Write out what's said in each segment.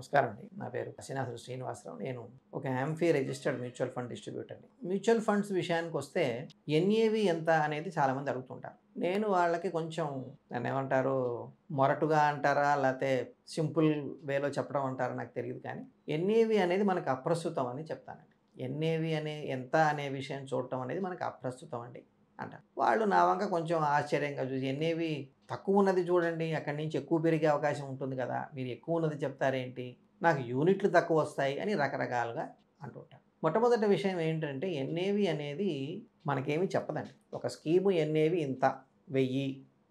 నమస్కారం అండి. నా పేరు కాశీనాథుడు శ్రీనివాసరావు. నేను ఒక యాంఫీ రిజిస్టర్డ్ మ్యూచువల్ ఫండ్ డిస్ట్రిబ్యూటర్ని. మ్యూచువల్ ఫండ్స్ విషయానికొస్తే ఎన్ఏవి ఎంత అనేది చాలామంది అడుగుతుంటారు. నేను వాళ్ళకి కొంచెం దాన్నేమంటారు, మొరటుగా అంటారా? లేతే సింపుల్ వేలో చెప్పడం అంటారా నాకు తెలీదు కానీ, ఎన్ఏవి అనేది మనకు అప్రస్తుతం అని చెప్తానండి. ఎన్ఏవి ఎంత అనే విషయం చూడటం అనేది మనకు అప్రస్తుతం అండి అంటారు. వాళ్ళు నా వంక కొంచెం ఆశ్చర్యంగా చూసి, ఎన్ఏవి తక్కువ ఉన్నది చూడండి, అక్కడి నుంచి ఎక్కువ పెరిగే అవకాశం ఉంటుంది కదా, మీరు ఎక్కువ ఉన్నది చెప్తారేంటి, నాకు యూనిట్లు తక్కువ వస్తాయి అని రకరకాలుగా అంటుంటారు. మొట్టమొదటి విషయం ఏంటంటే, ఎన్ఏవి అనేది మనకేమీ చెప్పదండి. ఒక స్కీము ఎన్ఏవి ఇంత 1000,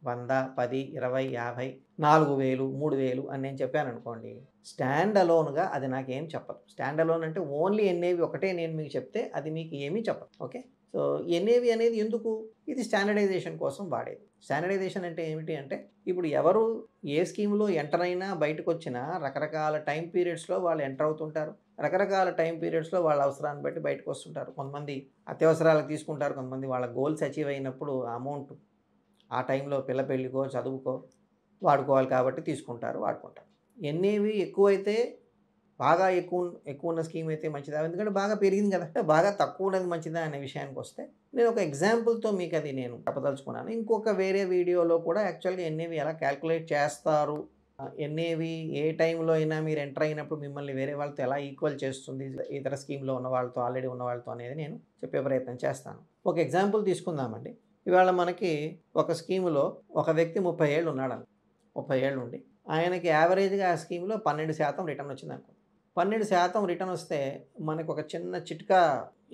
100, 10, 20, 50, 4000, 3000 అని నేను చెప్పాను అనుకోండి, స్టాండ్ అలోన్గా అది నాకేం చెప్పదు. స్టాండ్ అలోన్ అంటే ఓన్లీ ఎన్ఏవి ఒకటే నేను మీకు చెప్తే అది మీకు ఏమీ చెప్పదు. ఓకే. సో ఎన్ఏవి అనేది ఎందుకు? ఇది స్టాండర్డైజేషన్ కోసం వాడేది. స్టాండర్డైజేషన్ అంటే ఏమిటి అంటే, ఇప్పుడు ఎవరు ఏ స్కీమ్లో ఎంటర్ అయినా బయటకు వచ్చినా రకరకాల టైం పీరియడ్స్లో వాళ్ళు ఎంటర్ అవుతుంటారు. రకరకాల టైం పీరియడ్స్లో వాళ్ళ అవసరాన్ని బట్టి బయటకు వస్తుంటారు. కొంతమంది అత్యవసరాలకు తీసుకుంటారు, కొంతమంది వాళ్ళ గోల్స్ అచీవ్ అయినప్పుడు అమౌంట్ ఆ టైంలో పిల్ల పెళ్ళికో చదువుకో వాడుకోవాలి కాబట్టి తీసుకుంటారు, వాడుకుంటారు. ఎన్ఏవి ఎక్కువైతే బాగా ఎక్కువ ఉన్న స్కీమ్ అయితే మంచిదా? ఎందుకంటే బాగా పెరిగింది కదా. బాగా తక్కువ ఉన్నది మంచిదా అనే విషయానికి వస్తే, నేను ఒక ఎగ్జాంపుల్తో మీకు అది నేను చెప్పదలుచుకున్నాను. ఇంకొక వేరే వీడియోలో కూడా యాక్చువల్గా ఎన్ఏవి ఎలా క్యాల్కులేట్ చేస్తారు, ఎన్ఏవి ఏ టైంలో అయినా మీరు ఎంటర్ అయినప్పుడు మిమ్మల్ని వేరే వాళ్ళతో ఎలా ఈక్వల్ చేస్తుంది ఇతర స్కీమ్లో ఉన్న వాళ్ళతో, ఆల్రెడీ ఉన్న వాళ్ళతో అనేది నేను చెప్పే ప్రయత్నం చేస్తాను. ఒక ఎగ్జాంపుల్ తీసుకుందామండి. ఇవాళ మనకి ఒక స్కీములో ఒక వ్యక్తి 30 ఏళ్ళు ఉన్నాడు. 30 ఏళ్ళు ఉండి ఆయనకి యావరేజ్గా ఆ స్కీమ్లో 12% రిటర్న్ వచ్చింది అనుకో. 12% రిటర్న్ వస్తే మనకు ఒక చిన్న చిట్కా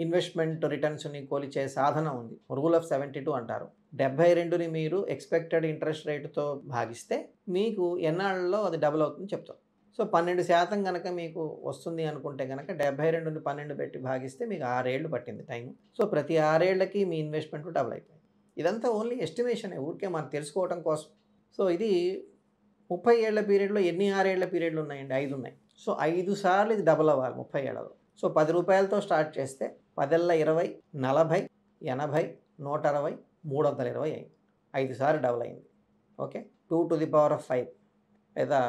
ఇన్వెస్ట్మెంట్ రిటర్న్స్ని కొలిచే సాధనం ఉంది. రూల్ ఆఫ్ 72 అంటారు. 72ని మీరు ఎక్స్పెక్టెడ్ ఇంట్రెస్ట్ రేటుతో భాగిస్తే మీకు ఎన్నాళ్ళలో అది డబుల్ అవుతుందని చెప్తాం. సో 12% కనుక మీకు వస్తుంది అనుకుంటే కనుక 72ని 12 పెట్టి భాగిస్తే మీకు 6 ఏళ్ళు పట్టింది టైం. సో ప్రతి 6 ఏళ్ళకి మీ ఇన్వెస్ట్మెంట్ డబుల్ అయిపోయింది. ఇదంతా ఓన్లీ ఎస్టిమేషనే, ఊరికే మనం తెలుసుకోవడం కోసం. సో ఇది 30 ఏళ్ల పీరియడ్లో ఎన్ని 6 ఏళ్ల పీరియడ్లు ఉన్నాయండి? 5 ఉన్నాయి. సో 5 సార్లు ఇది డబుల్ అవ్వాలి 30 ఏళ్లలో. సో ₹10తో స్టార్ట్ చేస్తే 10 20, 40, 80, 160, 320 అయింది. 5 సార్లు డబుల్ అయింది. Okay. 2 to the power of 5 లేదా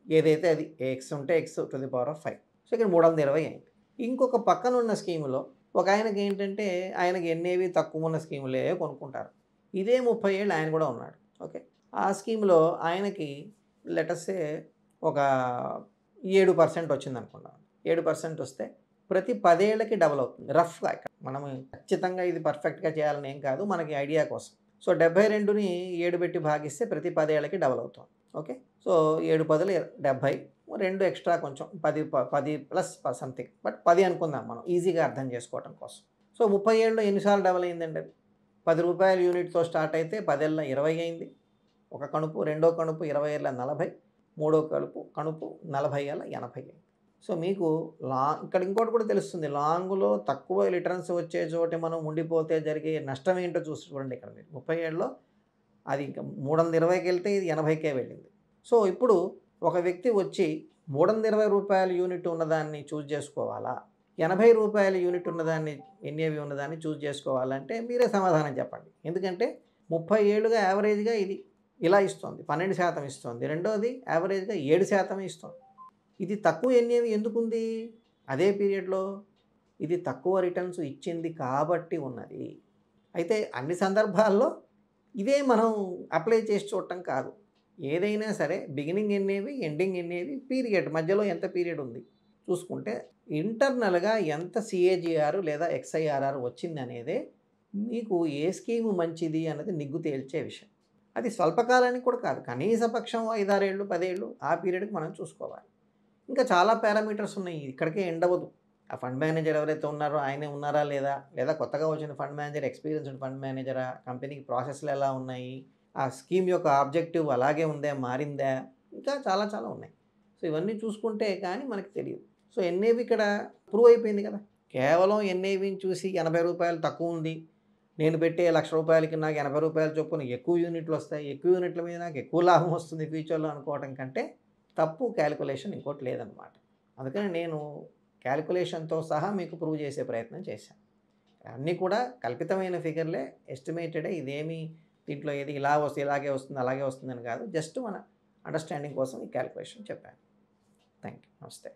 ఏదైతే అది ఎక్స్ ఉంటే X to the power of 5. So ఇక్కడ 320 అయింది. ఇంకొక పక్కన ఉన్న స్కీములో ఒక ఆయనకి ఏంటంటే, ఆయనకి ఎన్ఏవి తక్కువ ఉన్న స్కీములే కొనుక్కుంటారు. ఇదే 30 ఏళ్ళు ఆయన కూడా ఉన్నాడు. ఓకే. ఆ స్కీమ్లో ఆయనకి లెటర్సే ఒక 7% వచ్చింది అనుకున్నాం. 7% వస్తే ప్రతి 10 ఏళ్ళకి డబుల్ అవుతుంది రఫ్గా. ఇక్కడ మనం ఖచ్చితంగా ఇది పర్ఫెక్ట్గా చేయాలని ఏం కాదు, మనకి ఐడియా కోసం. సో 72ని 7 పెట్టి భాగిస్తే ప్రతి 10 ఏళ్ళకి డబుల్ అవుతుంది. ఓకే. సో 7 10 70, 2 ఎక్స్ట్రా కొంచెం 10 ప్లస్ సంథింగ్, బట్ 10 అనుకుందాం మనం ఈజీగా అర్థం చేసుకోవటం కోసం. సో 30 ఏళ్ళలో ఎన్నిసార్లు డబుల్ అయిందండి అది? ₹10 యూనిట్తో స్టార్ట్ అయితే 10 ఏళ్ళ 20 అయింది ఒక కణుపు, రెండో కణుపు 20 ఏళ్ళ 40, మూడో కణుపు 40 ఏళ్ళ 80 అయింది. సో మీకు ఇక్కడ ఇంకోటి కూడా తెలుస్తుంది, లాంగ్లో తక్కువ రిటర్న్స్ వచ్చే చోట మనం ఉండిపోతే జరిగే నష్టం ఏంటో చూడండి. ఇక్కడ మీరు 30 ఏళ్ళలో అది ఇంకా 320కి వెళ్తే ఇది 80కే వెళ్ళింది. సో ఇప్పుడు ఒక వ్యక్తి వచ్చి ₹320 యూనిట్ ఉన్నదాన్ని చూజ్ చేసుకోవాలా, ₹80 యూనిట్ ఉన్నదాన్ని, ఎన్ఏవి ఉన్నదాన్ని చూజ్ చేసుకోవాలంటే మీరే సమాధానం చెప్పండి. ఎందుకంటే 30 ఏళ్ళుగా యావరేజ్గా ఇది ఇలా ఇస్తుంది, 12% ఇస్తుంది. రెండోది యావరేజ్గా 7% ఇస్తుంది. ఇది తక్కువ ఎన్ఏవి ఎందుకుంది? అదే పీరియడ్లో ఇది తక్కువ రిటర్న్స్ ఇచ్చింది కాబట్టి ఉన్నది. అయితే అన్ని సందర్భాల్లో ఇదే మనం అప్లై చేసి చూడటం కాదు. ఏదైనా సరే beginning NAV, ending NAV, period మధ్యలో ఎంత పీరియడ్ ఉంది చూసుకుంటే ఇంటర్నల్గా ఎంత సిఏజిఆర్ లేదా ఎక్స్ఐఆర్ఆర్ వచ్చింది అనేదే మీకు ఏ స్కీము మంచిది అన్నది నిగ్గు తేల్చే విషయం. అది స్వల్పకాలానికి కూడా కాదు, కనీస పక్షం 5 6 ఏళ్ళు 10 ఏళ్ళు ఆ పీరియడ్కి మనం చూసుకోవాలి. ఇంకా చాలా పారామీటర్స్ ఉన్నాయి, ఇక్కడికే ఎండ్ అవ్వదు. ఆ ఫండ్ మేనేజర్ ఎవరైతే ఉన్నారో ఆయనే ఉన్నారా లేదా, లేదా కొత్తగా వచ్చిన ఫండ్ మేనేజర్ ఎక్స్పీరియన్స్డ్ ఫండ్ మేనేజరా, కంపెనీకి ప్రాసెస్లు ఎలా ఉన్నాయి, ఆ స్కీమ్ యొక్క ఆబ్జెక్టివ్ అలాగే ఉందా, మారిందా, ఇంకా చాలా చాలా ఉన్నాయి. సో ఇవన్నీ చూసుకుంటే కానీ మనకి తెలియదు. సో ఎన్ఏవి ఇక్కడ ప్రూవ్ అయిపోయింది కదా. కేవలం ఎన్ఏవిని చూసి ₹80 తక్కువ ఉంది, నేను పెట్టే ₹1,00,000కి నాకు ₹80 చొప్పున ఎక్కువ యూనిట్లు వస్తాయి, ఎక్కువ యూనిట్ల మీద నాకు ఎక్కువ లాభం వస్తుంది ఫ్యూచర్లో అనుకోవడం కంటే తప్పు క్యాలిక్యులేషన్ ఇంకోటి లేదనమాట. అందుకని నేను క్యాలిక్యులేషన్తో సహా మీకు ప్రూవ్ చేసే ప్రయత్నం చేశాను. అన్నీ కూడా కల్పితమైన ఫిగర్లే, ఎస్టిమేటెడే. ఇదేమి దీంట్లో ఏది ఇలా వస్తుంది ఇలాగే వస్తుంది అలాగే వస్తుందని కాదు, జస్ట్ మన అండర్స్టాండింగ్ కోసం ఈ క్యాలిక్యులేషన్ చెప్పాను. Thank you. నమస్తే.